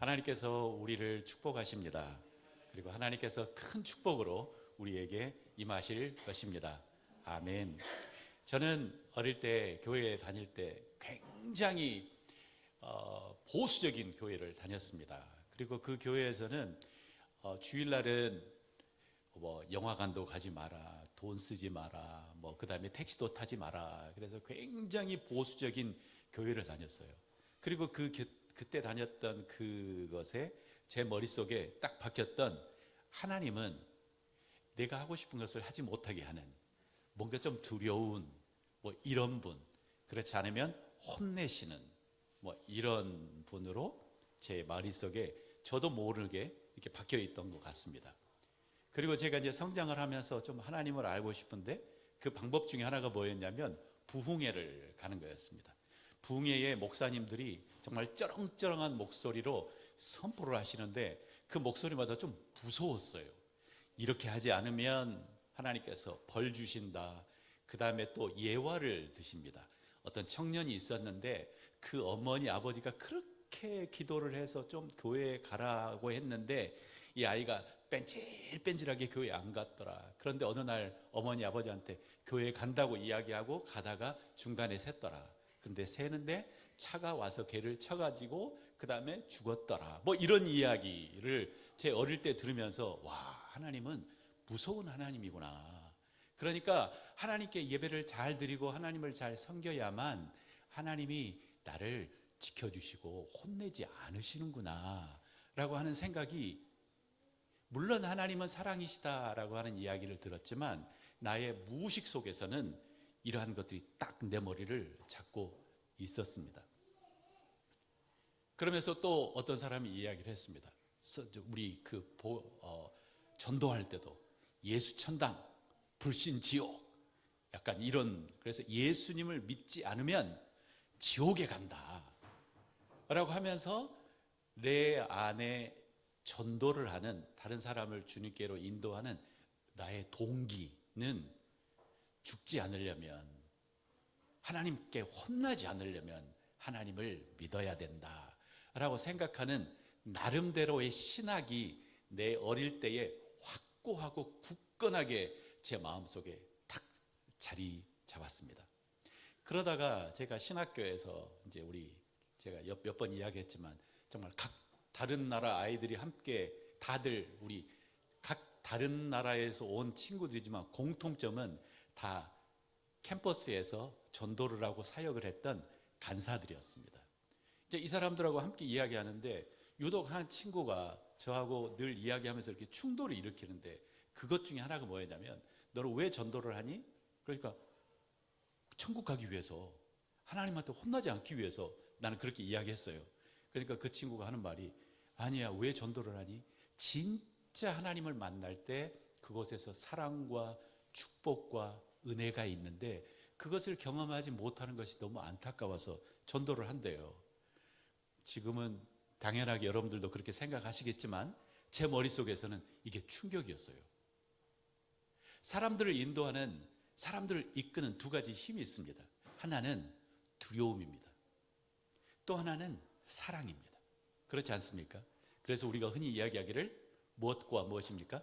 하나님께서 우리를 축복하십니다. 그리고 하나님께서 큰 축복으로 우리에게 임하실 것입니다. 아멘. 저는 어릴 때 교회에 다닐 때 굉장히 보수적인 교회를 다녔습니다. 그리고 그 교회에서는 주일날은 뭐 영화관도 가지 마라, 돈 쓰지 마라, 뭐 그다음에 택시도 타지 마라. 그래서 굉장히 보수적인 교회를 다녔어요. 그리고 그때 다녔던 그것에 제 머릿속에 딱 박혔던, 하나님은 내가 하고 싶은 것을 하지 못하게 하는, 뭔가 좀 두려운 뭐 이런 분, 그렇지 않으면 혼내시는 뭐 이런 분으로 제 머릿속에 저도 모르게 이렇게 박혀 있던 것 같습니다. 그리고 제가 이제 성장을 하면서 좀 하나님을 알고 싶은데 그 방법 중에 하나가 뭐였냐면 부흥회를 가는 거였습니다. 부흥회에 목사님들이 정말 쩌렁쩌렁한 목소리로 선포를 하시는데 그 목소리마다 좀 무서웠어요. 이렇게 하지 않으면 하나님께서 벌 주신다. 그 다음에 또 예화를 드십니다. 어떤 청년이 있었는데 그 어머니 아버지가 그렇게 기도를 해서 좀 교회에 가라고 했는데 이 아이가 뺀질뺀질하게 교회에 안 갔더라. 그런데 어느 날 어머니 아버지한테 교회에 간다고 이야기하고 가다가 중간에 샜더라. 근데 새는데 차가 와서 걔를 쳐가지고 그 다음에 죽었더라. 뭐 이런 이야기를 제 어릴 때 들으면서, 와, 하나님은 무서운 하나님이구나. 그러니까 하나님께 예배를 잘 드리고 하나님을 잘 섬겨야만 하나님이 나를 지켜주시고 혼내지 않으시는구나 라고 하는 생각이, 물론 하나님은 사랑이시다라고 하는 이야기를 들었지만 나의 무의식 속에서는 이러한 것들이 딱 내 머리를 잡고 있었습니다. 그러면서 또 어떤 사람이 이야기를 했습니다. 우리 전도할 때도 예수천당, 불신지옥, 약간 이런, 그래서 예수님을 믿지 않으면 지옥에 간다 라고 하면서 내 안에 전도를 하는, 다른 사람을 주님께로 인도하는 나의 동기는 죽지 않으려면, 하나님께 혼나지 않으려면 하나님을 믿어야 된다 라고 생각하는 나름대로의 신학이 내 어릴 때에 확고하고 굳건하게 제 마음속에 탁 자리 잡았습니다. 그러다가 제가 신학교에서 이제 제가 몇 번 이야기했지만 정말 각 다른 나라 아이들이 함께 다들 우리 각 다른 나라에서 온 친구들이지만 공통점은 다 캠퍼스에서 전도를 하고 사역을 했던 간사들이었습니다. 이제 이 사람들하고 함께 이야기하는데 유독 한 친구가 저하고 늘 이야기하면서 이렇게 충돌을 일으키는데, 그것 중에 하나가 뭐였냐면, 너는 왜 전도를 하니? 그러니까 천국 가기 위해서, 하나님한테 혼나지 않기 위해서 나는 그렇게 이야기했어요. 그러니까 그 친구가 하는 말이, 아니야, 왜 전도를 하니? 진짜 하나님을 만날 때 그곳에서 사랑과 축복과 은혜가 있는데 그것을 경험하지 못하는 것이 너무 안타까워서 전도를 한대요. 지금은 당연하게 여러분들도 그렇게 생각하시겠지만 제 머릿속에서는 이게 충격이었어요. 사람들을 인도하는, 사람들을 이끄는 두 가지 힘이 있습니다. 하나는 두려움입니다. 또 하나는 사랑입니다. 그렇지 않습니까? 그래서 우리가 흔히 이야기하기를 무엇과 무엇입니까?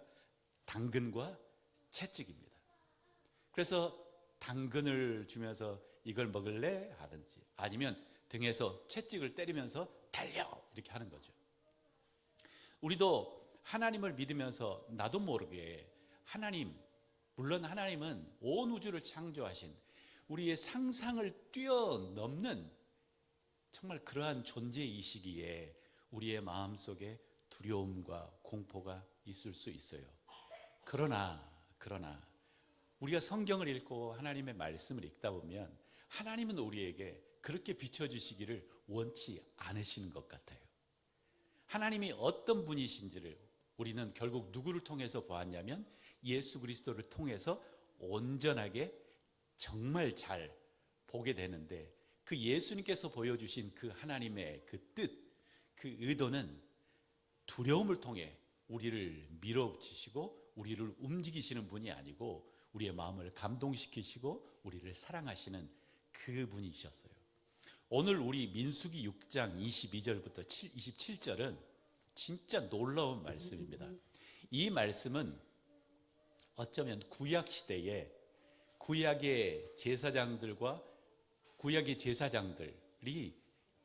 당근과 채찍입니다. 그래서 당근을 주면서 이걸 먹을래? 하든지, 아니면 등에서 채찍을 때리면서 달려! 이렇게 하는 거죠. 우리도 하나님을 믿으면서 나도 모르게 물론 하나님은 온 우주를 창조하신 우리의 상상을 뛰어넘는 정말 그러한 존재이시기에 우리의 마음속에 두려움과 공포가 있을 수 있어요. 그러나 우리가 성경을 읽고 하나님의 말씀을 읽다 보면 하나님은 우리에게 그렇게 비춰주시기를 원치 않으시는 것 같아요. 하나님이 어떤 분이신지를 우리는 결국 누구를 통해서 보았냐면 예수 그리스도를 통해서 온전하게 정말 잘 보게 되는데, 그 예수님께서 보여주신 그 하나님의 그 뜻, 그 의도는 두려움을 통해 우리를 밀어붙이시고 우리를 움직이시는 분이 아니고 우리의 마음을 감동시키시고 우리를 사랑하시는 그 분이셨어요. 오늘 우리 민수기 6장 22절부터 27절은 진짜 놀라운 말씀입니다. 이 말씀은 어쩌면 구약 시대에 구약의 제사장들이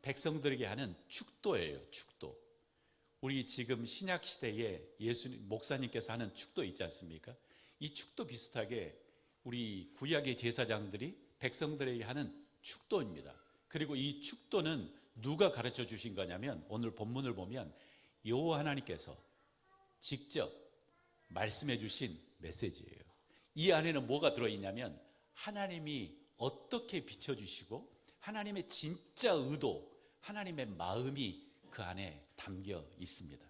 백성들에게 하는 축도예요. 축도. 우리 지금 신약 시대에 예수님 목사님께서 하는 축도 있지 않습니까? 이 축도 비슷하게 우리 구약의 제사장들이 백성들에게 하는 축도입니다. 그리고 이 축도는 누가 가르쳐 주신 거냐면 오늘 본문을 보면 여호와 하나님께서 직접 말씀해 주신 메시지예요. 이 안에는 뭐가 들어있냐면 하나님이 어떻게 비춰주시고 하나님의 진짜 의도, 하나님의 마음이 그 안에 담겨 있습니다.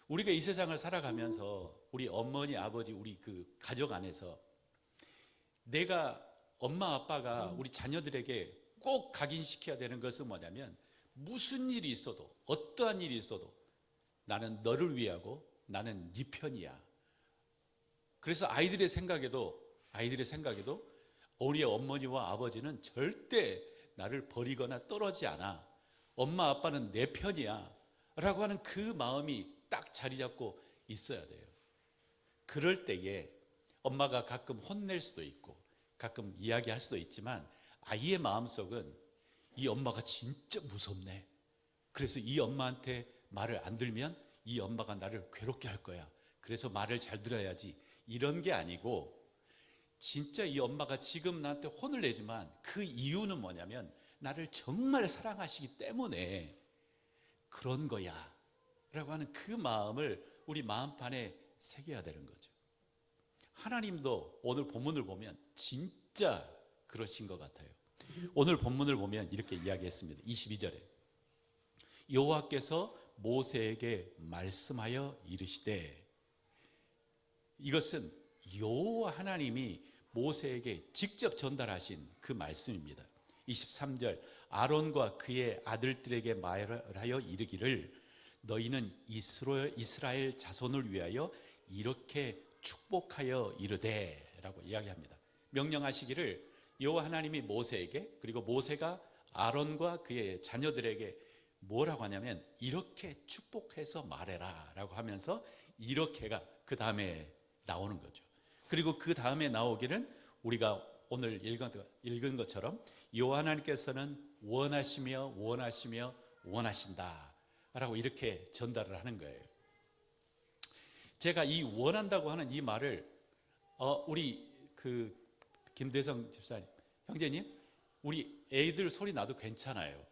우리가 이 세상을 살아가면서 우리 어머니, 아버지, 우리 그 가족 안에서 내가 엄마, 아빠가 우리 자녀들에게 꼭 각인시켜야 되는 것은 뭐냐면 무슨 일이 있어도 어떠한 일이 있어도 나는 너를 위하고 나는 네 편이야. 그래서 아이들의 생각에도 우리의 어머니와 아버지는 절대 나를 버리거나 떨어지지 않아. 엄마 아빠는 내 편이야 라고 하는 그 마음이 딱 자리 잡고 있어야 돼요. 그럴 때에 엄마가 가끔 혼낼 수도 있고 가끔 이야기할 수도 있지만 아이의 마음속은 이 엄마가 진짜 무섭네. 그래서 이 엄마한테 말을 안 들면 이 엄마가 나를 괴롭게 할 거야. 그래서 말을 잘 들어야지. 이런 게 아니고 진짜 이 엄마가 지금 나한테 혼을 내지만 그 이유는 뭐냐면 나를 정말 사랑하시기 때문에 그런 거야 라고 하는 그 마음을 우리 마음판에 새겨야 되는 거죠. 하나님도 오늘 본문을 보면 진짜 그러신 것 같아요. 오늘 본문을 보면 이렇게 이야기했습니다. 22절에 여호와께서 모세에게 말씀하여 이르시되, 이것은 여호와 하나님이 모세에게 직접 전달하신 그 말씀입니다. 23절 아론과 그의 아들들에게 말하여 이르기를 너희는 이스라엘 자손을 위하여 이렇게 축복하여 이르되 라고 이야기합니다. 명령하시기를 여호와 하나님이 모세에게, 그리고 모세가 아론과 그의 자녀들에게 뭐라고 하냐면 이렇게 축복해서 말해라 라고 하면서 이렇게가 그 다음에 나오는 거죠. 그리고 그 다음에 나오기는 우리가 오늘 읽은 것처럼 여호와 하나님께서는 원하시며 원하신다 라고 이렇게 전달을 하는 거예요. 제가 이 원한다고 하는 이 말을 우리 그 김대성 집사님, 형제님, 우리 애들 소리 나도 괜찮아요.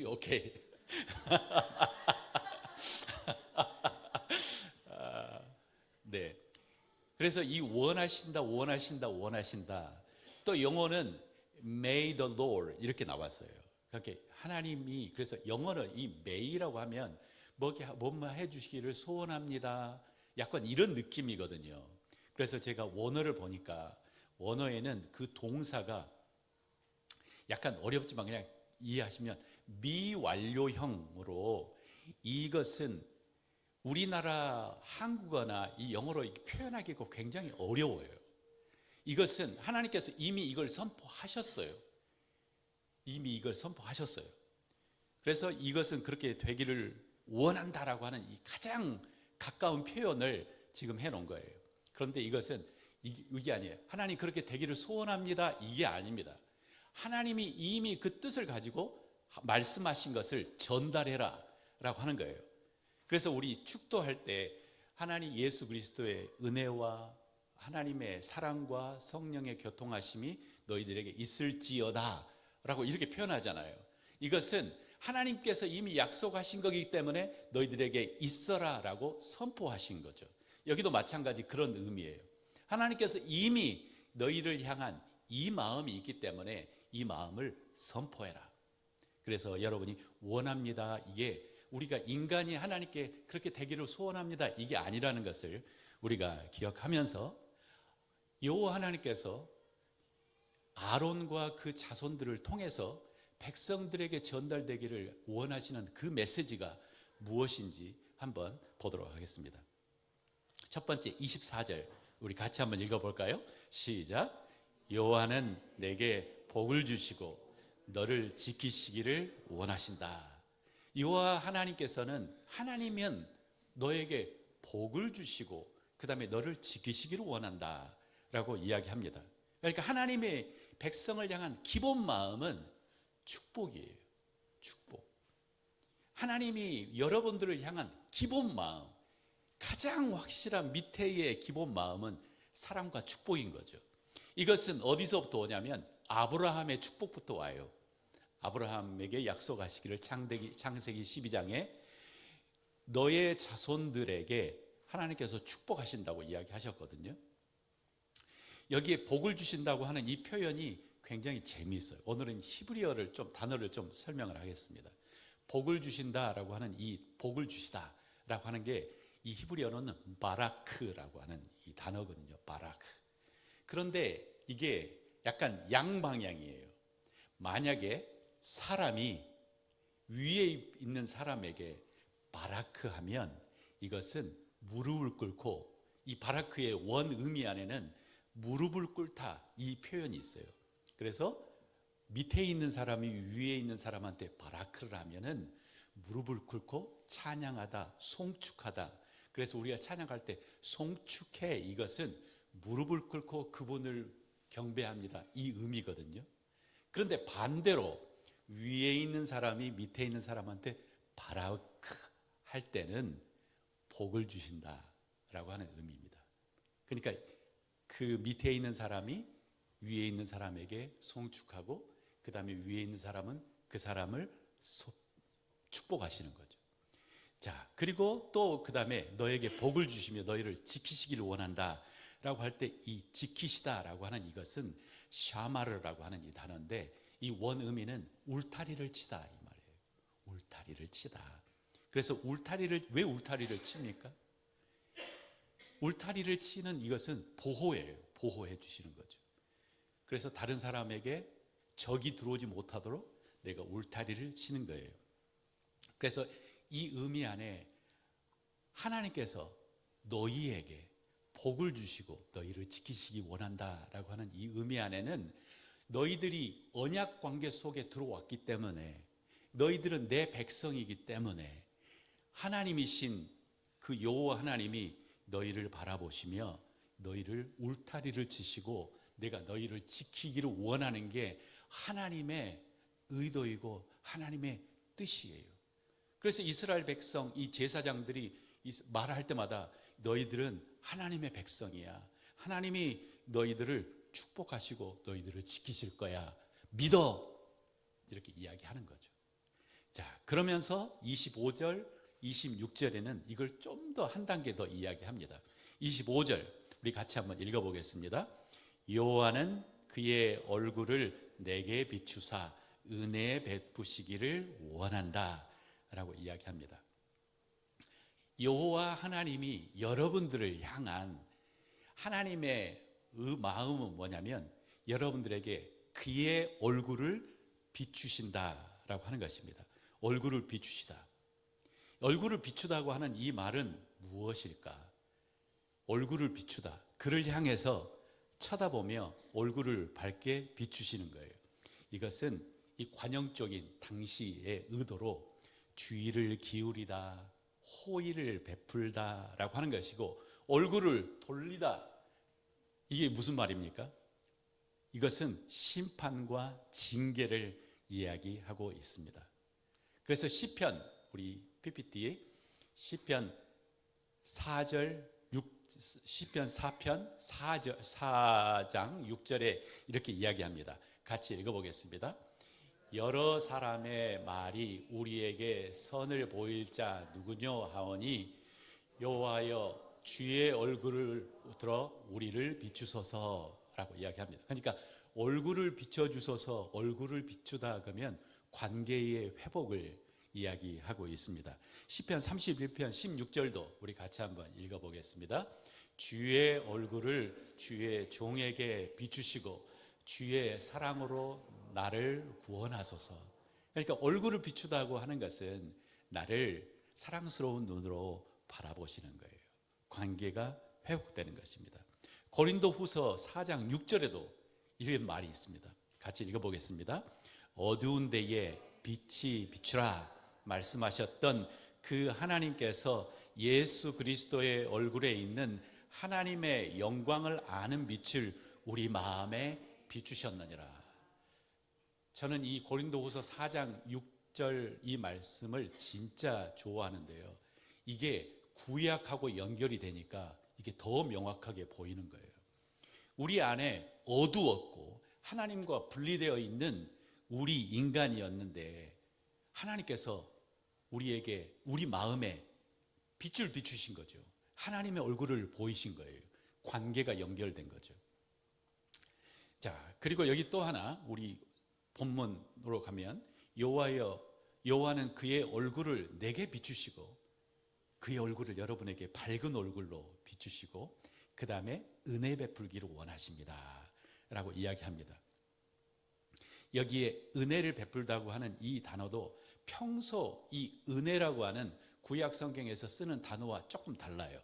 오케이. 네. 그래서 이 원하신다 또 영어는 may the Lord 이렇게 나왔어요. 그렇게 하나님이, 그래서 영어는 이 may라고 하면 뭐뭐 해주시기를 소원합니다. 약간 이런 느낌이거든요. 그래서 제가 원어를 보니까 원어에는 그 동사가 약간 어렵지만 그냥 이해하시면 미완료형으로, 이것은 우리나라 한국어나 이 영어로 표현하기가 굉장히 어려워요. 이것은 하나님께서 이미 이걸 선포하셨어요. 그래서 이것은 그렇게 되기를 원한다라고 하는 이 가장 가까운 표현을 지금 해놓은 거예요. 그런데 이것은 이게 아니에요. 하나님 그렇게 되기를 소원합니다, 이게 아닙니다. 하나님이 이미 그 뜻을 가지고 말씀하신 것을 전달해라 라고 하는 거예요. 그래서 우리 축도할 때 하나님 예수 그리스도의 은혜와 하나님의 사랑과 성령의 교통하심이 너희들에게 있을지어다 라고 이렇게 표현하잖아요. 이것은 하나님께서 이미 약속하신 거기 때문에 너희들에게 있어라 라고 선포하신 거죠. 여기도 마찬가지 그런 의미예요. 하나님께서 이미 너희를 향한 이 마음이 있기 때문에 이 마음을 선포해라. 그래서 여러분이 원합니다, 이게 우리가 인간이 하나님께 그렇게 되기를 소원합니다, 이게 아니라는 것을 우리가 기억하면서 여호와 하나님께서 아론과 그 자손들을 통해서 백성들에게 전달되기를 원하시는 그 메시지가 무엇인지 한번 보도록 하겠습니다. 첫 번째 24절 우리 같이 한번 읽어볼까요? 시작. 여호와는 내게 복을 주시고 너를 지키시기를 원하신다. 여호와 하나님께서는 하나님은 너에게 복을 주시고 그 다음에 너를 지키시기를 원한다라고 이야기합니다. 그러니까 하나님의 백성을 향한 기본 마음은 축복이에요. 축복. 하나님이 여러분들을 향한 기본 마음, 가장 확실한 밑에의 기본 마음은 사랑과 축복인 거죠. 이것은 어디서부터 오냐면 아브라함의 축복부터 와요. 아브라함에게 약속하시기를 창세기 12장에 너의 자손들에게 하나님께서 축복하신다고 이야기하셨거든요. 여기에 복을 주신다고 하는 이 표현이 굉장히 재미있어요. 오늘은 히브리어를 단어를 좀 설명을 하겠습니다. 복을 주신다라고 하는 이 복을 주시다라고 하는 게 이 히브리어로는 바라크라고 하는 이 단어거든요. 바라크. 그런데 이게 약간 양방향이에요. 만약에 사람이 위에 있는 사람에게 바라크 하면 이것은 무릎을 꿇고, 이 바라크의 원 의미 안에는 무릎을 꿇다 이 표현이 있어요. 그래서 밑에 있는 사람이 위에 있는 사람한테 바라크를 하면은 무릎을 꿇고 찬양하다, 송축하다. 그래서 우리가 찬양할 때 송축해, 이것은 무릎을 꿇고 그분을 경배합니다 이 의미거든요. 그런데 반대로 위에 있는 사람이 밑에 있는 사람한테 바라크 할 때는 복을 주신다라고 하는 의미입니다. 그러니까 그 밑에 있는 사람이 위에 있는 사람에게 송축하고 그 다음에 위에 있는 사람은 그 사람을 축복하시는 거죠. 자, 그리고 또 그 다음에 너에게 복을 주시며 너희를 지키시기를 원한다 라고 할 때 이 지키시다 라고 하는 이것은 샤마르라고 하는 이 단어인데 이 원 의미는 울타리를 치다 이 말이에요. 울타리를 치다. 그래서 왜 울타리를 칩니까? 울타리를 치는 이것은 보호예요. 보호해 주시는 거죠. 그래서 다른 사람에게 적이 들어오지 못하도록 내가 울타리를 치는 거예요. 그래서 이 의미 안에 하나님께서 너희에게 복을 주시고 너희를 지키시기 원한다라고 하는 이 의미 안에는 너희들이 언약 관계 속에 들어왔기 때문에, 너희들은 내 백성이기 때문에 하나님이신 그 여호와 하나님이 너희를 바라보시며 너희를 울타리를 치시고 내가 너희를 지키기를 원하는 게 하나님의 의도이고 하나님의 뜻이에요. 그래서 이스라엘 백성, 이 제사장들이 말할 때마다 너희들은 하나님의 백성이야. 하나님이 너희들을 축복하시고 너희들을 지키실 거야. 믿어. 이렇게 이야기하는 거죠. 자, 그러면서 25절, 26절에는 이걸 좀 더 한 단계 더 이야기합니다. 25절 우리 같이 한번 읽어보겠습니다. 여호와는 그의 얼굴을 내게 비추사 은혜 베푸시기를 원한다 라고 이야기합니다. 여호와 하나님이 여러분들을 향한 하나님의 마음은 뭐냐면 여러분들에게 그의 얼굴을 비추신다라고 하는 것입니다. 얼굴을 비추시다. 얼굴을 비추다고 하는 이 말은 무엇일까? 얼굴을 비추다. 그를 향해서 쳐다보며 얼굴을 밝게 비추시는 거예요. 이것은 이 관용적인 당시의 의도로 주의를 기울이다, 호의를 베풀다라고 하는 것이고, 얼굴을 돌리다, 이게 무슨 말입니까? 이것은 심판과 징계를 이야기하고 있습니다. 그래서 시편, 우리 PPT에 시편 4장 6절에 이렇게 이야기합니다. 같이 읽어보겠습니다. 여러 사람의 말이 우리에게 선을 보일 자 누구뇨 하오니 여호와여 주의 얼굴을 들어 우리를 비추소서라고 이야기합니다. 그러니까 얼굴을 비춰주소서, 얼굴을 비추다 그러면 관계의 회복을 이야기하고 있습니다. 시편 31편 16절도 우리 같이 한번 읽어보겠습니다. 주의 얼굴을 주의 종에게 비추시고 주의 사랑으로 나를 구원하소서. 그러니까 얼굴을 비추다고 하는 것은 나를 사랑스러운 눈으로 바라보시는 거예요. 관계가 회복되는 것입니다. 고린도후서 4장 6절에도 이런 말이 있습니다. 같이 읽어보겠습니다. 어두운 데에 빛이 비추라. 말씀하셨던 그 하나님께서 예수 그리스도의 얼굴에 있는 하나님의 영광을 아는 빛을 우리 마음에 비추셨느니라. 저는 이 고린도후서 4장 6절 이 말씀을 진짜 좋아하는데요. 이게 구약하고 연결이 되니까 이게 더 명확하게 보이는 거예요. 우리 안에 어두웠고 하나님과 분리되어 있는 우리 인간이었는데 하나님께서 우리에게 우리 마음에 빛을 비추신 거죠. 하나님의 얼굴을 보이신 거예요. 관계가 연결된 거죠. 자, 그리고 여기 또 하나 우리 본문으로 가면 여호와는 그의 얼굴을 내게 비추시고 그의 얼굴을 여러분에게 밝은 얼굴로 비추시고 그 다음에 은혜 베풀기를 원하십니다 라고 이야기합니다. 여기에 은혜를 베풀다고 하는 이 단어도 평소 이 은혜라고 하는 구약 성경에서 쓰는 단어와 조금 달라요.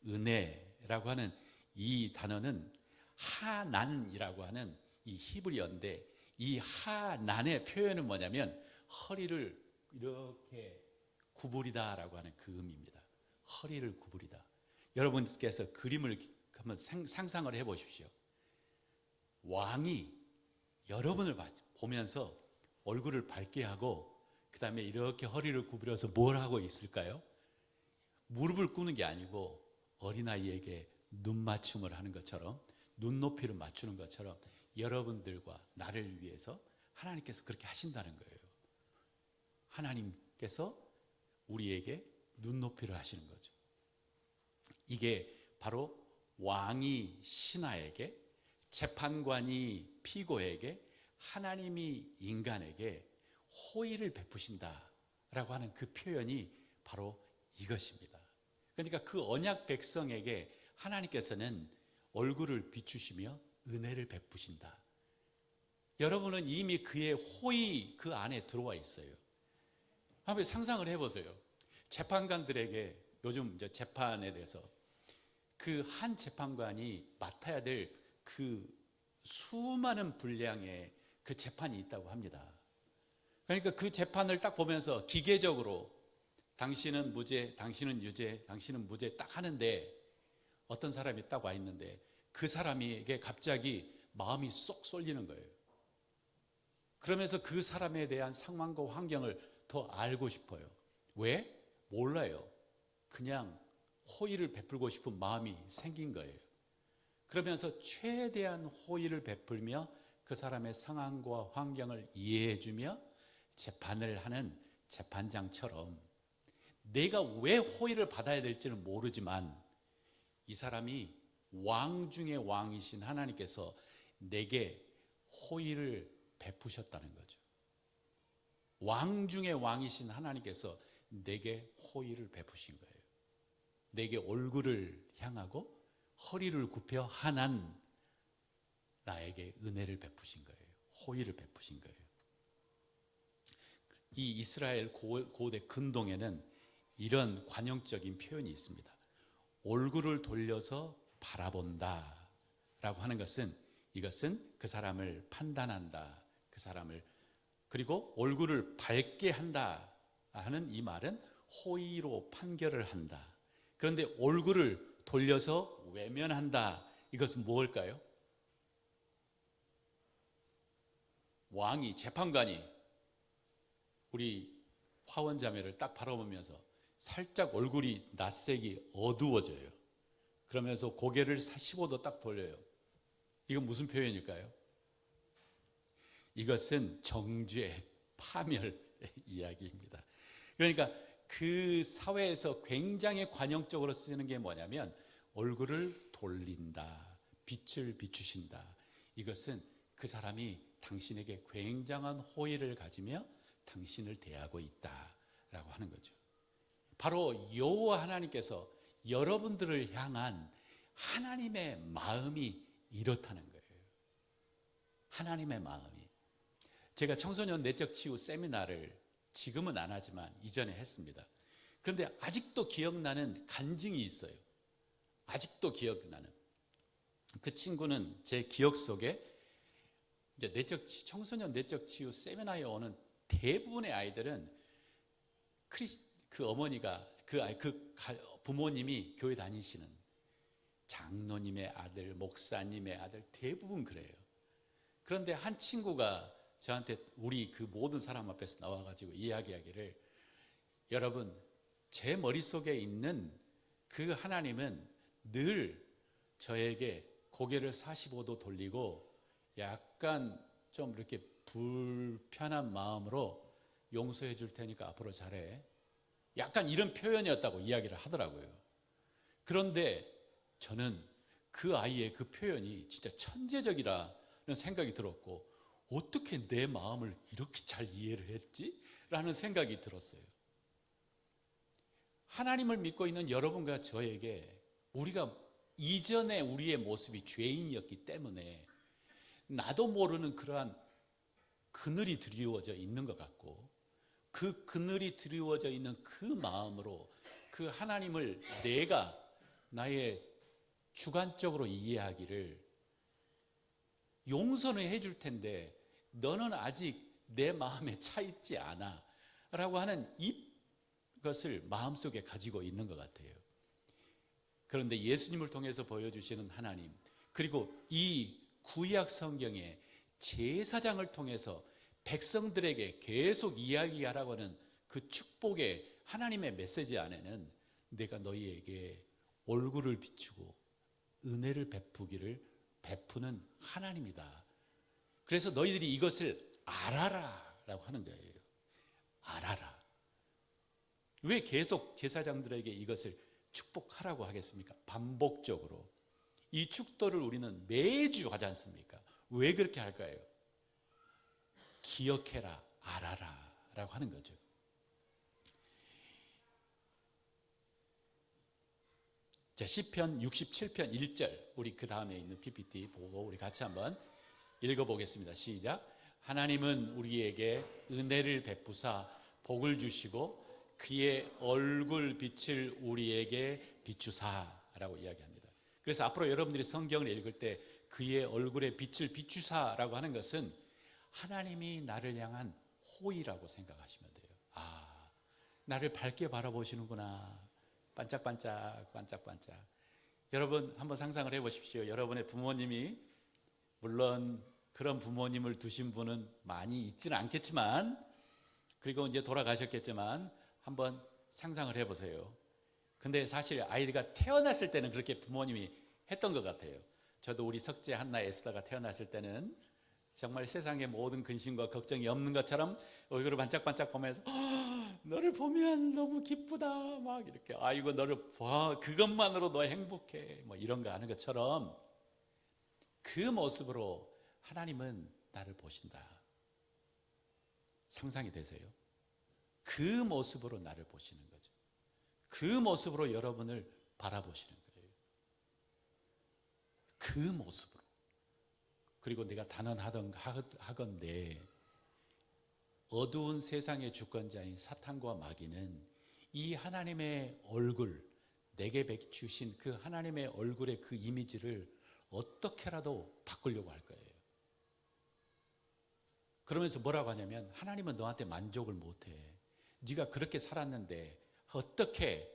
은혜라고 하는 이 단어는 하난이라고 하는 이 히브리어인데 이 하난의 표현은 뭐냐면 허리를 이렇게 구부리다라고 하는 그 의미입니다. 허리를 구부리다. 여러분께서 그림을 한번 상상을 해보십시오. 왕이 여러분을 보면서 얼굴을 밝게 하고 그 다음에 이렇게 허리를 구부려서 뭘 하고 있을까요? 무릎을 꿇는 게 아니고 어린아이에게 눈맞춤을 하는 것처럼 눈높이를 맞추는 것처럼 여러분들과 나를 위해서 하나님께서 그렇게 하신다는 거예요. 하나님께서 우리에게 눈높이를 하시는 거죠. 이게 바로 왕이 신하에게, 재판관이 피고에게, 하나님이 인간에게 호의를 베푸신다라고 하는 그 표현이 바로 이것입니다. 그러니까 그 언약 백성에게 하나님께서는 얼굴을 비추시며 은혜를 베푸신다. 여러분은 이미 그의 호의 그 안에 들어와 있어요. 한번 상상을 해보세요. 재판관들에게 요즘 이제 재판에 대해서 그 한 재판관이 맡아야 될 그 수많은 분량의 그 재판이 있다고 합니다. 그러니까 그 재판을 딱 보면서 기계적으로 당신은 무죄, 당신은 유죄, 당신은 무죄 딱 하는데 어떤 사람이 딱 와 있는데 그 사람에게 갑자기 마음이 쏙 쏠리는 거예요. 그러면서 그 사람에 대한 상황과 환경을 더 알고 싶어요. 왜? 몰라요. 그냥 호의를 베풀고 싶은 마음이 생긴 거예요. 그러면서 최대한 호의를 베풀며 그 사람의 상황과 환경을 이해해주며 재판을 하는 재판장처럼 내가 왜 호의를 받아야 될지는 모르지만 이 사람이 왕 중의 왕이신 하나님께서 내게 호의를 베푸셨다는 거죠. 왕 중의 왕이신 하나님께서 내게 호의를 베푸신 거예요. 내게 얼굴을 향하고 허리를 굽혀 하난 나에게 은혜를 베푸신 거예요. 호의를 베푸신 거예요. 이 이스라엘 고대 근동에는 이런 관용적인 표현이 있습니다. 얼굴을 돌려서 바라본다 라고 하는 것은 이것은 그 사람을 판단한다. 그 사람을 그리고 얼굴을 밝게 한다 하는 이 말은 호의로 판결을 한다. 그런데 얼굴을 돌려서 외면한다. 이것은 무엇일까요? 왕이 재판관이 우리 화원자매를 딱 바라보면서 살짝 얼굴이 낯색이 어두워져요. 그러면서 고개를 15도 딱 돌려요. 이건 무슨 표현일까요? 이것은 정죄, 파멸의 이야기입니다. 그러니까 그 사회에서 굉장히 관용적으로 쓰는 게 뭐냐면 얼굴을 돌린다, 빛을 비추신다. 이것은 그 사람이 당신에게 굉장한 호의를 가지며 당신을 대하고 있다라고 하는 거죠. 바로 여호와 하나님께서 여러분들을 향한 하나님의 마음이 이렇다는 거예요. 하나님의 마음이. 제가 청소년 내적 치유 세미나를 지금은 안 하지만 이전에 했습니다. 그런데 아직도 기억나는 간증이 있어요. 아직도 기억나는. 그 친구는 제 기억 속에 이제 청소년 내적 치유 세미나에 오는 대부분의 아이들은 그 어머니가 부모님이 교회 다니시는 장로님의 아들, 목사님의 아들 대부분 그래요. 그런데 한 친구가 저한테 우리 그 모든 사람 앞에서 나와가지고 이야기하기를, 여러분, 제 머릿속에 있는 그 하나님은 늘 저에게 고개를 45도 돌리고 약간 좀 이렇게 불편한 마음으로 용서해 줄 테니까 앞으로 잘해, 약간 이런 표현이었다고 이야기를 하더라고요. 그런데 저는 그 아이의 그 표현이 진짜 천재적이라는 생각이 들었고, 어떻게 내 마음을 이렇게 잘 이해를 했지? 라는 생각이 들었어요. 하나님을 믿고 있는 여러분과 저에게 우리가 이전에 우리의 모습이 죄인이었기 때문에 나도 모르는 그러한 그늘이 드리워져 있는 것 같고, 그 그늘이 드리워져 있는 그 마음으로 그 하나님을 내가 나의 주관적으로 이해하기를, 용서는 해줄 텐데 너는 아직 내 마음에 차 있지 않아 라고 하는 이것을 마음속에 가지고 있는 것 같아요. 그런데 예수님을 통해서 보여주시는 하나님, 그리고 이 구약 성경의 제사장을 통해서 백성들에게 계속 이야기하라고 하는 그 축복의 하나님의 메시지 안에는 내가 너희에게 얼굴을 비추고 은혜를 베푸는 하나님이다. 그래서 너희들이 이것을 알아라 라고 하는 거예요. 알아라. 왜 계속 제사장들에게 이것을 축복하라고 하겠습니까? 반복적으로 이 축도를 우리는 매주 하지 않습니까? 왜 그렇게 할까요? 기억해라, 알아라 라고 하는 거죠. 자, 시편 67편 1절, 우리 그 다음에 있는 PPT 보고 우리 같이 한번 읽어보겠습니다. 시작. 하나님은 우리에게 은혜를 베푸사 복을 주시고 그의 얼굴 빛을 우리에게 비추사라고 이야기합니다. 그래서 앞으로 여러분들이 성경을 읽을 때 그의 얼굴에 빛을 비추사라고 하는 것은 하나님이 나를 향한 호의라고 생각하시면 돼요. 아, 나를 밝게 바라보시는구나. 반짝반짝 반짝반짝. 여러분 한번 상상을 해보십시오. 여러분의 부모님이, 물론 그런 부모님을 두신 분은 많이 있지는 않겠지만, 그리고 이제 돌아가셨겠지만 한번 상상을 해보세요. 근데 사실 아이가 태어났을 때는 그렇게 부모님이 했던 것 같아요. 저도 우리 석재 한나 에스더가 태어났을 때는 정말 세상의 모든 근심과 걱정이 없는 것처럼 얼굴을 반짝반짝 보면서 너를 보면 너무 기쁘다 막 이렇게, 아이고 너를 봐, 그것만으로 너 행복해, 뭐 이런 거 하는 것처럼 그 모습으로 하나님은 나를 보신다. 상상이 되세요? 그 모습으로 나를 보시는 거죠. 그 모습으로 여러분을 바라보시는 거예요. 그 모습으로. 그리고 내가 단언하건대 어두운 세상의 주권자인 사탄과 마귀는 이 하나님의 얼굴, 내게 비추신 그 하나님의 얼굴의 그 이미지를 어떻게라도 바꾸려고 할 거예요. 그러면서 뭐라고 하냐면, 하나님은 너한테 만족을 못해. 네가 그렇게 살았는데 어떻게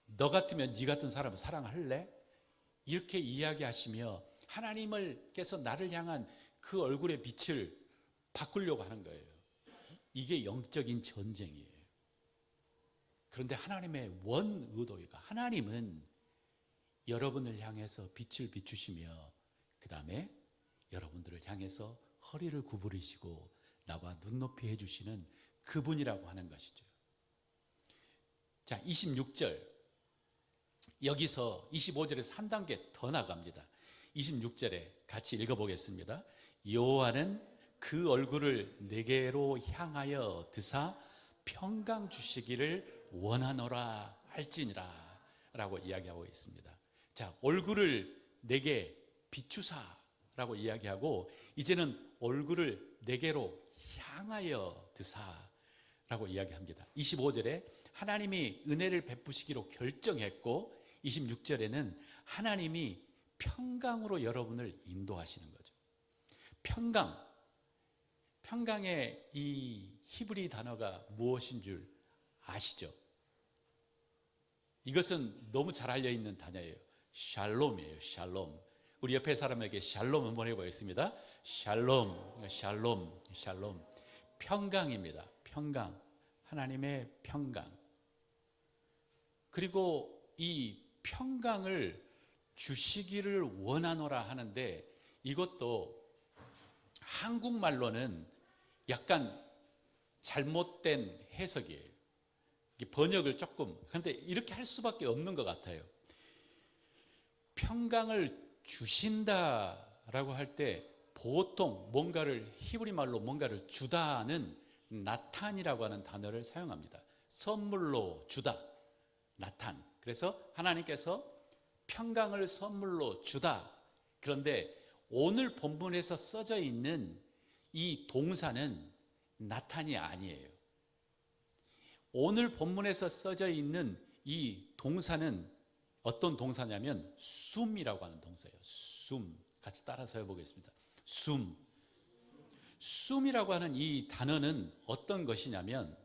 너 같으면 네 같은 사람을 사랑할래? 이렇게 이야기하시며 하나님께서 나를 향한 그 얼굴의 빛을 바꾸려고 하는 거예요. 이게 영적인 전쟁이에요. 그런데 하나님의 원 의도가, 하나님은 여러분을 향해서 빛을 비추시며 그 다음에 여러분들을 향해서 허리를 구부리시고 나와 눈높이 해주시는 그분이라고 하는 것이죠. 자, 26절, 여기서 25절에서 한 단계 더 나갑니다. 26절에 같이 읽어보겠습니다. 여호와는 그 얼굴을 내게로 향하여 드사 평강 주시기를 원하노라 할지니라 라고 이야기하고 있습니다. 자, 얼굴을 내게 비추사라고 이야기하고, 이제는 얼굴을 내게로 향하여 드사라고 이야기합니다. 25절에 하나님이 은혜를 베푸시기로 결정했고, 26절에는 하나님이 평강으로 여러분을 인도하시는 거죠. 평강의 이 히브리 단어가 무엇인 줄 아시죠? 이것은 너무 잘 알려있는 단어예요. 샬롬이에요. 샬롬. 우리 옆에 사람에게 샬롬 한번 해보겠습니다. 샬롬, 샬롬, 샬롬. 평강입니다. 평강. 하나님의 평강. 그리고 이 평강을 주시기를 원하노라 하는데, 이것도 한국말로는 약간 잘못된 해석이에요. 번역을 조금, 그런데 이렇게 할 수밖에 없는 것 같아요. 평강을 주신다라고 할 때 보통 뭔가를, 히브리 말로 뭔가를 주다는 나탄이라고 하는 단어를 사용합니다. 선물로 주다, 나탄. 그래서 하나님께서 평강을 선물로 주다. 그런데 오늘 본문에서 써져 있는 이 동사는 나탄이 아니에요. 오늘 본문에서 써져 있는 이 동사는 어떤 동사냐면 숨이라고 하는 동사예요. 숨. 같이 따라서 해보겠습니다. 숨. 숨이라고 하는 이 단어는 어떤 것이냐면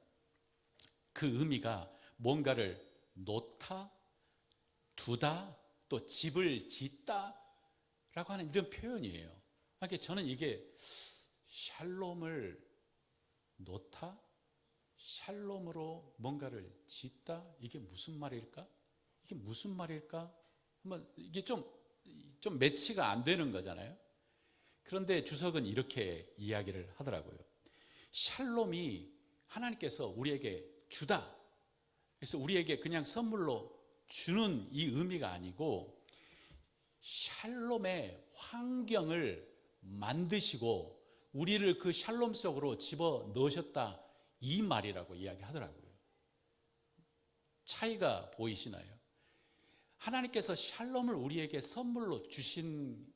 그 의미가 뭔가를 놓다, 두다, 또 집을 짓다 라고 하는 이런 표현이에요. 그러니까 저는 이게 샬롬을 놓다, 샬롬으로 뭔가를 짓다, 이게 무슨 말일까? 이게 무슨 말일까? 한번 이게 좀 매치가 안 되는 거잖아요. 그런데 주석은 이렇게 이야기를 하더라고요. 샬롬이 하나님께서 우리에게 주다. 그래서 우리에게 그냥 선물로 주는 이 의미가 아니고 샬롬의 환경을 만드시고 우리를 그 샬롬 속으로 집어 넣으셨다, 이 말이라고 이야기하더라고요. 차이가 보이시나요? 하나님께서 샬롬을 우리에게 선물로 주신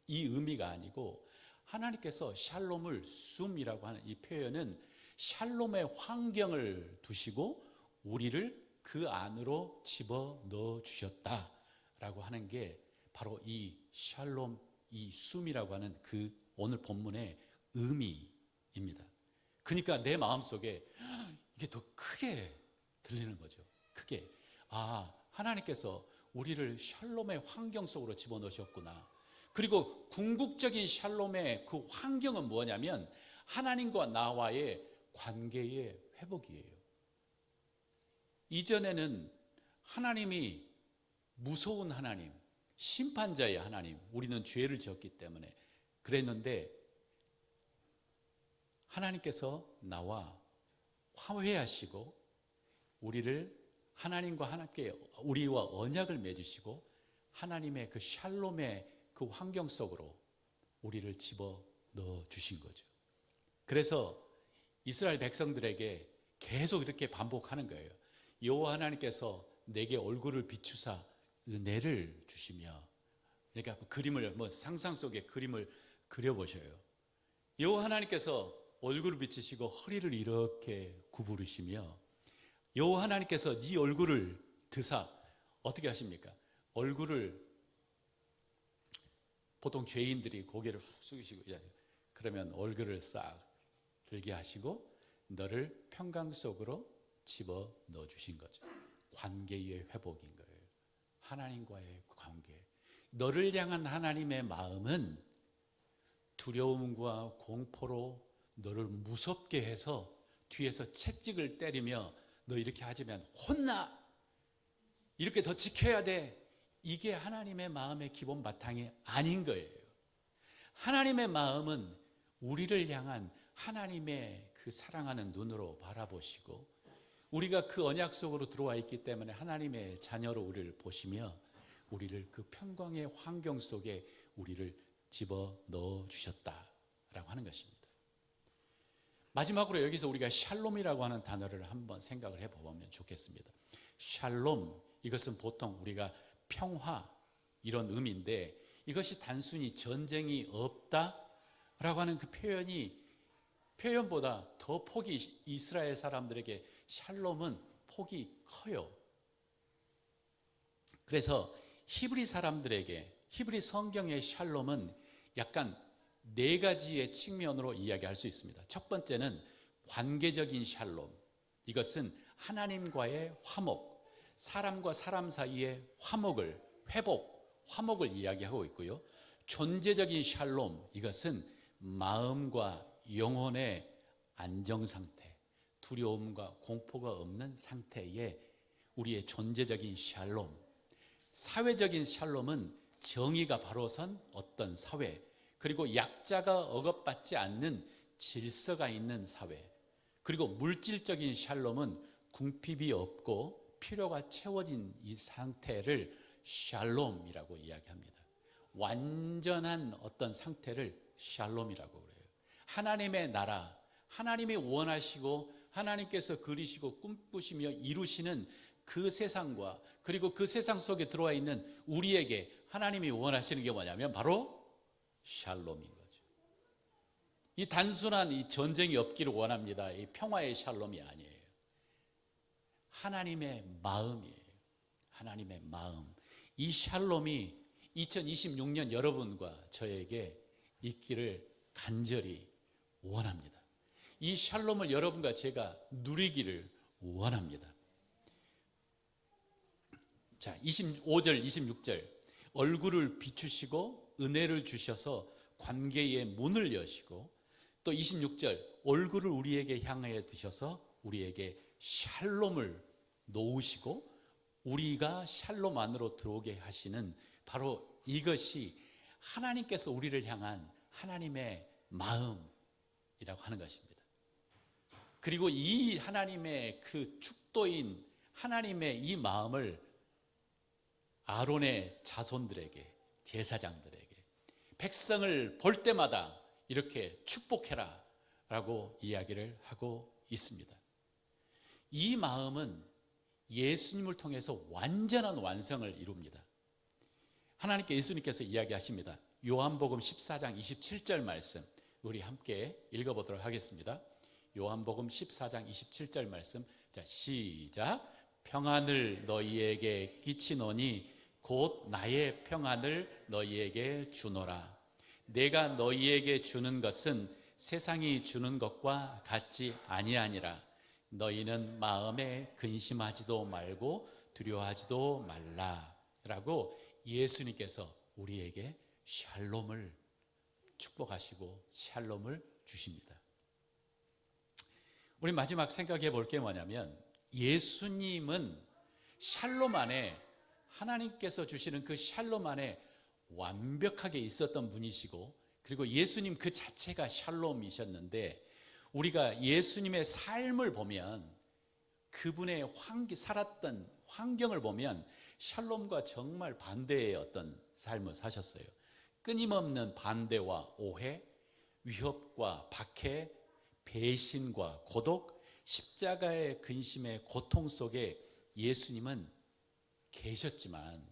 이 의미가 아니고 하나님께서 샬롬을 숨이라고 하는 이 표현은 샬롬의 환경을 두시고 우리를 그 안으로 집어넣어 주셨다라고 하는 게 바로 이 샬롬, 이 숨이라고 하는 그 오늘 본문의 의미입니다. 그러니까 내 마음속에 이게 더 크게 들리는 거죠. 크게. 하나님께서 우리를 샬롬의 환경 속으로 집어넣으셨구나. 그리고 궁극적인 샬롬의 그 환경은 뭐냐면 하나님과 나와의 관계의 회복이에요. 이전에는 하나님이 무서운 하나님, 심판자의 하나님, 우리는 죄를 지었기 때문에 그랬는데 하나님께서 나와 화해하시고 우리를 하나님과 함께 우리와 언약을 맺으시고 하나님의 그 샬롬의 그 환경 속으로 우리를 집어넣어 주신 거죠. 그래서 이스라엘 백성들에게 계속 이렇게 반복하는 거예요. 여호와 하나님께서 내게 얼굴을 비추사 은혜를 주시며, 그러니까 그림을 상상 속에 그림을 그려보셔요. 여호와 하나님께서 얼굴을 비추시고 허리를 이렇게 구부리시며 여호와 하나님께서 네 얼굴을 드사 어떻게 하십니까? 얼굴을 보통 죄인들이 고개를 훅 숙이시고 그러면 얼굴을 싹 들게 하시고 너를 평강 속으로 집어넣어 주신 거죠. 관계의 회복인 거예요. 하나님과의 관계. 너를 향한 하나님의 마음은 두려움과 공포로 너를 무섭게 해서 뒤에서 채찍을 때리며 너 이렇게 하지면 혼나, 이렇게 더 지켜야 돼, 이게 하나님의 마음의 기본 바탕이 아닌 거예요. 하나님의 마음은 우리를 향한 하나님의 그 사랑하는 눈으로 바라보시고 우리가 그 언약 속으로 들어와 있기 때문에 하나님의 자녀로 우리를 보시며 우리를 그 평강의 환경 속에 우리를 집어넣어 주셨다라고 하는 것입니다. 마지막으로 여기서 우리가 샬롬이라고 하는 단어를 한번 생각을 해보면 좋겠습니다. 샬롬, 이것은 보통 우리가 평화 이런 의미인데 이것이 단순히 전쟁이 없다라고 하는 그 표현보다 더 폭이 이스라엘 사람들에게 샬롬은 폭이 커요. 그래서 히브리 사람들에게 히브리 성경의 샬롬은 약간 네 가지의 측면으로 이야기할 수 있습니다. 첫 번째는 관계적인 샬롬. 이것은 하나님과의 화목, 사람과 사람 사이의 화목을 이야기하고 있고요. 존재적인 샬롬, 이것은 마음과 영혼의 안정 상태, 두려움과 공포가 없는 상태에 우리의 존재적인 샬롬, 사회적인 샬롬은 정의가 바로 선 어떤 사회, 그리고 약자가 억압받지 않는 질서가 있는 사회, 그리고 물질적인 샬롬은 궁핍이 없고 필요가 채워진 이 상태를 샬롬이라고 이야기합니다. 완전한 어떤 상태를 샬롬이라고 그래요. 하나님의 나라, 하나님이 원하시고 하나님께서 그리시고 꿈꾸시며 이루시는 그 세상과 그리고 그 세상 속에 들어와 있는 우리에게 하나님이 원하시는 게 뭐냐면 바로 샬롬인 거죠. 이 단순한 이 전쟁이 없기를 원합니다. 이 평화의 샬롬이 아니에요. 하나님의 마음이에요. 하나님의 마음. 이 샬롬이 2026년 여러분과 저에게 있기를 간절히 원합니다. 이 샬롬을 여러분과 제가 누리기를 원합니다. 자, 25절, 26절. 얼굴을 비추시고 은혜를 주셔서 관계의 문을 여시고, 또 26절. 얼굴을 우리에게 향하여 드셔서 우리에게 샬롬을 놓으시고 우리가 샬롬 안으로 들어오게 하시는, 바로 이것이 하나님께서 우리를 향한 하나님의 마음이라고 하는 것입니다. 그리고 이 하나님의 그 축도인 하나님의 이 마음을 아론의 자손들에게, 제사장들에게, 백성을 볼 때마다 이렇게 축복해라 라고 이야기를 하고 있습니다. 이 마음은 예수님을 통해서 완전한 완성을 이룹니다. 하나님께 예수님께서 이야기하십니다. 요한복음 14장 27절 말씀 우리 함께 읽어보도록 하겠습니다. 요한복음 14장 27절 말씀. 자, 시작. 평안을 너희에게 끼치노니 곧 나의 평안을 너희에게 주노라. 내가 너희에게 주는 것은 세상이 주는 것과 같지 아니하니라. 너희는 마음에 근심하지도 말고 두려워하지도 말라 라고 예수님께서 우리에게 샬롬을 축복하시고 샬롬을 주십니다. 우리 마지막 생각해 볼 게 뭐냐면, 예수님은 샬롬 안에, 하나님께서 주시는 그 샬롬 안에 완벽하게 있었던 분이시고, 그리고 예수님 그 자체가 샬롬이셨는데, 우리가 예수님의 삶을 보면, 그분의 살았던 환경을 보면 샬롬과 정말 반대의 어떤 삶을 사셨어요. 끊임없는 반대와 오해, 위협과 박해, 배신과 고독, 십자가의 근심의 고통 속에 예수님은 계셨지만,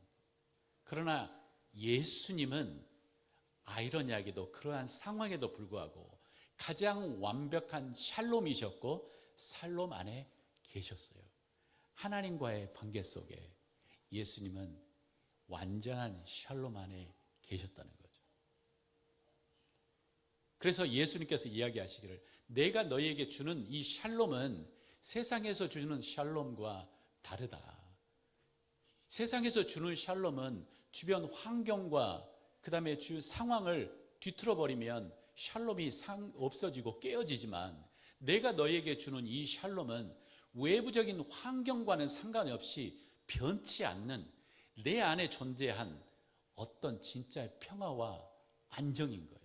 그러나 예수님은 아이러니하게도 그러한 상황에도 불구하고 가장 완벽한 샬롬이셨고 샬롬 안에 계셨어요. 하나님과의 관계 속에 예수님은 완전한 샬롬 안에 계셨다는 거죠. 그래서 예수님께서 이야기하시기를, 내가 너희에게 주는 이 샬롬은 세상에서 주는 샬롬과 다르다. 세상에서 주는 샬롬은 주변 환경과 그 다음에 주 상황을 뒤틀어 버리면 샬롬이 없어지고 깨어지지만, 내가 너희에게 주는 이 샬롬은 외부적인 환경과는 상관없이 변치 않는 내 안에 존재한 어떤 진짜의 평화와 안정인 거예요.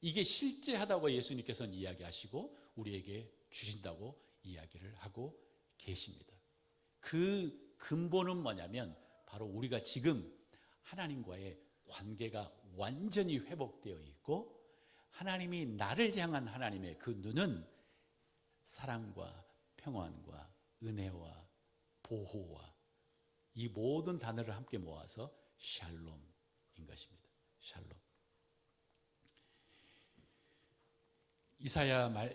이게 실제하다고 예수님께서는 이야기하시고 우리에게 주신다고 이야기를 하고 계십니다. 그 근본은 뭐냐면 바로 우리가 지금 하나님과의 관계가 완전히 회복되어 있고, 하나님이 나를 향한 하나님의 그 눈은 사랑과 평안과 은혜와 보호와 이 모든 단어를 함께 모아서 샬롬인 것입니다. 샬롬.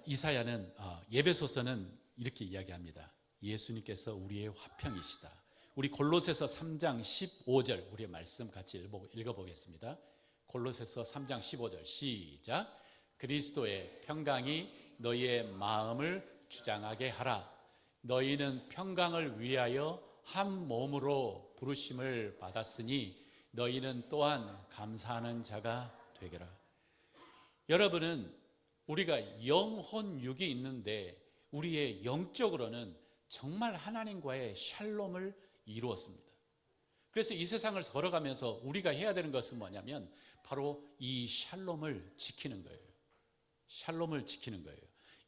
이사야는 예배소서는 이렇게 이야기합니다. 예수님께서 우리의 화평이시다. 우리 골로새서 3장 15절 우리의 말씀 같이 읽어보겠습니다. 골로새서 3장 15절 시작. 그리스도의 평강이 너희의 마음을 주장하게 하라. 너희는 평강을 위하여 한 몸으로 부르심을 받았으니 너희는 또한 감사하는 자가 되게라. 여러분은 우리가 영혼 육이 있는데 우리의 영적으로는 정말 하나님과의 샬롬을 이루었습니다. 그래서 이 세상을 걸어가면서 우리가 해야 되는 것은 뭐냐면 바로 이 샬롬을 지키는 거예요. 샬롬을 지키는 거예요.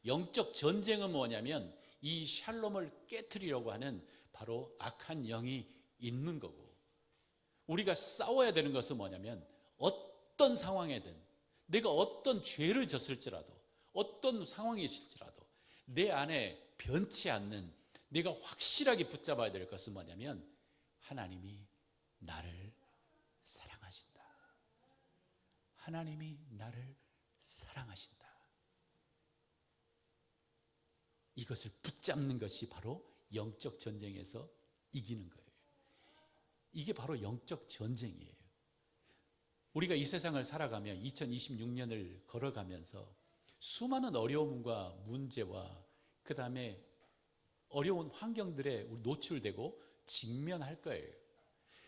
영적 전쟁은 뭐냐면 이 샬롬을 깨트리려고 하는 바로 악한 영이 있는 거고, 우리가 싸워야 되는 것은 뭐냐면 어떤 상황에든 내가 어떤 죄를 졌을지라도 어떤 상황이 있을지라도 내 안에 변치 않는, 내가 확실하게 붙잡아야 될 것은 뭐냐면 하나님이 나를 사랑하신다. 하나님이 나를 사랑하신다. 이것을 붙잡는 것이 바로 영적 전쟁에서 이기는 거예요. 이게 바로 영적 전쟁이에요. 우리가 이 세상을 살아가며 2026년을 걸어가면서 수많은 어려움과 문제와 그 다음에 어려운 환경들에 노출되고 직면할 거예요.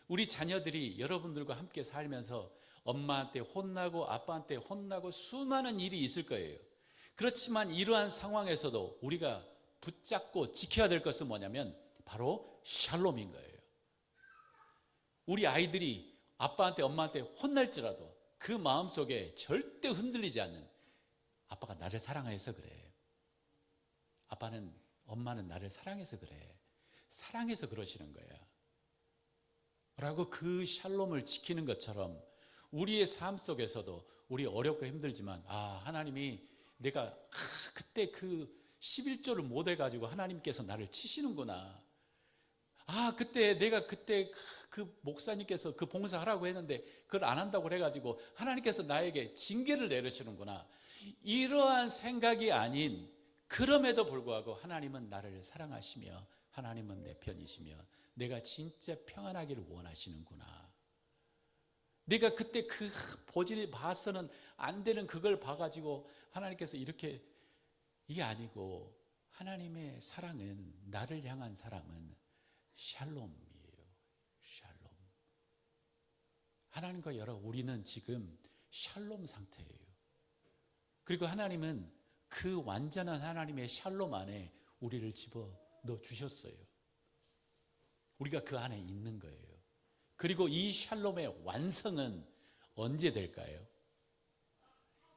우리 자녀들이 여러분들과 함께 살면서 엄마한테 혼나고 아빠한테 혼나고 수많은 일이 있을 거예요. 그렇지만 이러한 상황에서도 우리가 붙잡고 지켜야 될 것은 뭐냐면 바로 샬롬인 거예요. 우리 아이들이 아빠한테 엄마한테 혼날지라도 그 마음속에 절대 흔들리지 않는, 아빠가 나를 사랑해서 그래, 아빠는 엄마는 나를 사랑해서 그래, 사랑해서 그러시는 거야 라고 그 샬롬을 지키는 것처럼 우리의 삶 속에서도 우리 어렵고 힘들지만 하나님이 내가 그때 그 11조를 못 해가지고 하나님께서 나를 치시는구나, 그때 내가 그때 그 목사님께서 그 봉사하라고 했는데 그걸 안 한다고 해가지고 하나님께서 나에게 징계를 내리시는구나, 이러한 생각이 아닌, 그럼에도 불구하고 하나님은 나를 사랑하시며 하나님은 내 편이시며 내가 진짜 평안하기를 원하시는구나, 내가 그때 그 보지 봐서는 안 되는 그걸 봐가지고 하나님께서 이렇게, 이게 아니고 하나님의 사랑은, 나를 향한 사랑은 샬롬이에요. 샬롬. 하나님과 우리는 지금 샬롬 상태예요. 그리고 하나님은 그 완전한 하나님의 샬롬 안에 우리를 집어넣어 주셨어요. 우리가 그 안에 있는 거예요. 그리고 이 샬롬의 완성은 언제 될까요?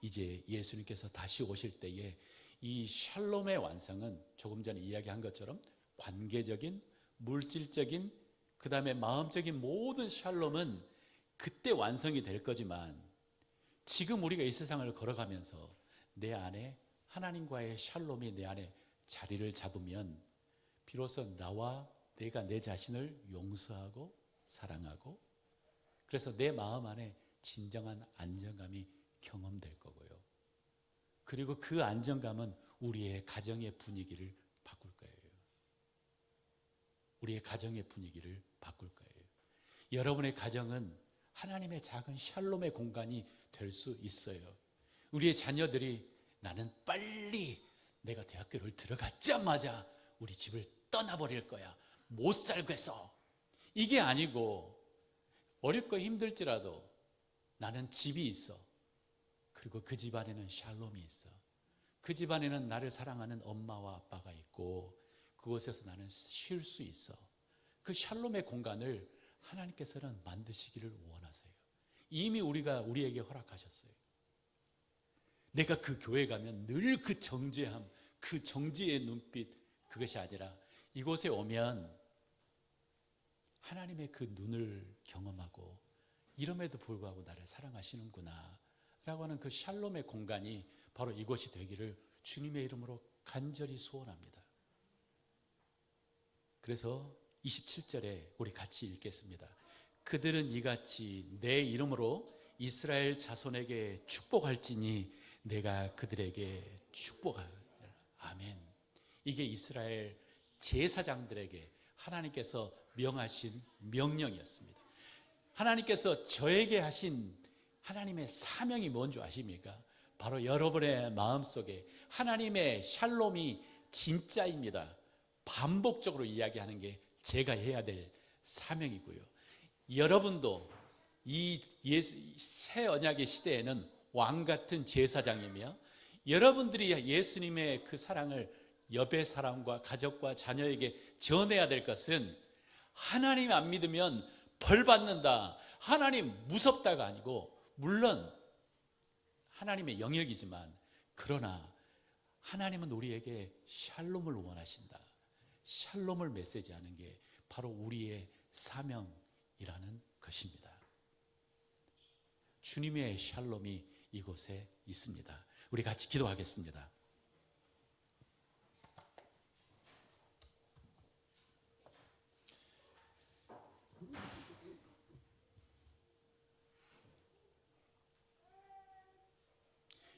이제 예수님께서 다시 오실 때에 이 샬롬의 완성은 조금 전에 이야기한 것처럼 관계적인, 물질적인, 그 다음에 마음적인 모든 샬롬은 그때 완성이 될 거지만, 지금 우리가 이 세상을 걸어가면서 내 안에 하나님과의 샬롬이 내 안에 자리를 잡으면 비로소 나와 내가 내 자신을 용서하고 사랑하고, 그래서 내 마음 안에 진정한 안정감이 경험될 거고요. 그리고 그 안정감은 우리의 가정의 분위기를 바꿀 거예요. 우리의 가정의 분위기를 바꿀 거예요. 여러분의 가정은 하나님의 작은 샬롬의 공간이 될 수 있어요. 우리의 자녀들이 나는 빨리 내가 대학교를 들어가자마자 우리 집을 떠나버릴 거야, 못 살겠어, 이게 아니고 어렵고 힘들지라도 나는 집이 있어. 그리고 그 집안에는 샬롬이 있어. 그 집안에는 나를 사랑하는 엄마와 아빠가 있고 그곳에서 나는 쉴 수 있어. 그 샬롬의 공간을 하나님께서는 만드시기를 원하세요. 이미 우리에게 허락하셨어요. 내가 그 교회 가면 늘 그 정죄함, 그 정죄의 눈빛, 그것이 아니라 이곳에 오면 하나님의 그 눈을 경험하고 이럼에도 불구하고 나를 사랑하시는구나 라고 하는 그 샬롬의 공간이 바로 이곳이 되기를 주님의 이름으로 간절히 소원합니다. 그래서 27절에 우리 같이 읽겠습니다. 그들은 이같이 내 이름으로 이스라엘 자손에게 축복할지니 내가 그들에게 축복하리라. 아멘. 이게 이스라엘 제사장들에게 하나님께서 명하신 명령이었습니다. 하나님께서 저에게 하신 하나님의 사명이 뭔지 아십니까? 바로 여러분의 마음속에 하나님의 샬롬이 진짜입니다. 반복적으로 이야기하는 게 제가 해야 될 사명이고요. 여러분도 이 새 언약의 시대에는 왕 같은 제사장이며 여러분들이 예수님의 그 사랑을 옆의 사람과 가족과 자녀에게 전해야 될 것은 하나님 안 믿으면 벌 받는다, 하나님 무섭다가 아니고, 물론 하나님의 영역이지만 그러나 하나님은 우리에게 샬롬을 원하신다. 샬롬을 메시지하는 게 바로 우리의 사명이라는 것입니다. 주님의 샬롬이 이곳에 있습니다. 우리 같이 기도하겠습니다.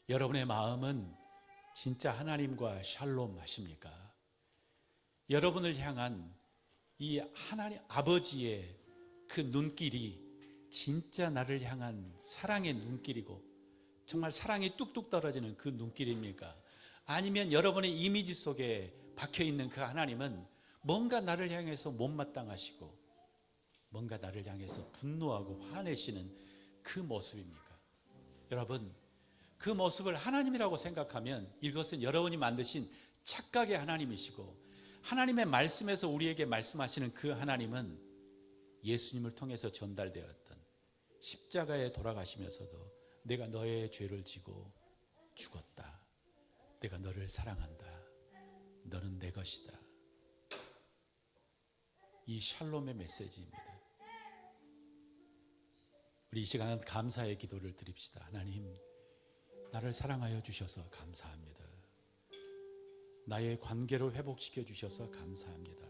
여러분의 마음은 진짜 하나님과 샬롬 하십니까? 여러분을 향한 이 하나님 아버지의 그 눈길이 진짜 나를 향한 사랑의 눈길이고 정말 사랑이 뚝뚝 떨어지는 그 눈길입니까? 아니면 여러분의 이미지 속에 박혀있는 그 하나님은 뭔가 나를 향해서 못마땅하시고 뭔가 나를 향해서 분노하고 화내시는 그 모습입니까? 여러분, 그 모습을 하나님이라고 생각하면 이것은 여러분이 만드신 착각의 하나님이시고, 하나님의 말씀에서 우리에게 말씀하시는 그 하나님은 예수님을 통해서 전달되었던 십자가에 돌아가시면서도 내가 너의 죄를 지고 죽었다, 내가 너를 사랑한다, 너는 내 것이다, 이 샬롬의 메시지입니다. 우리 이 시간은 감사의 기도를 드립시다. 하나님, 나를 사랑하여 주셔서 감사합니다. 나의 관계를 회복시켜 주셔서 감사합니다.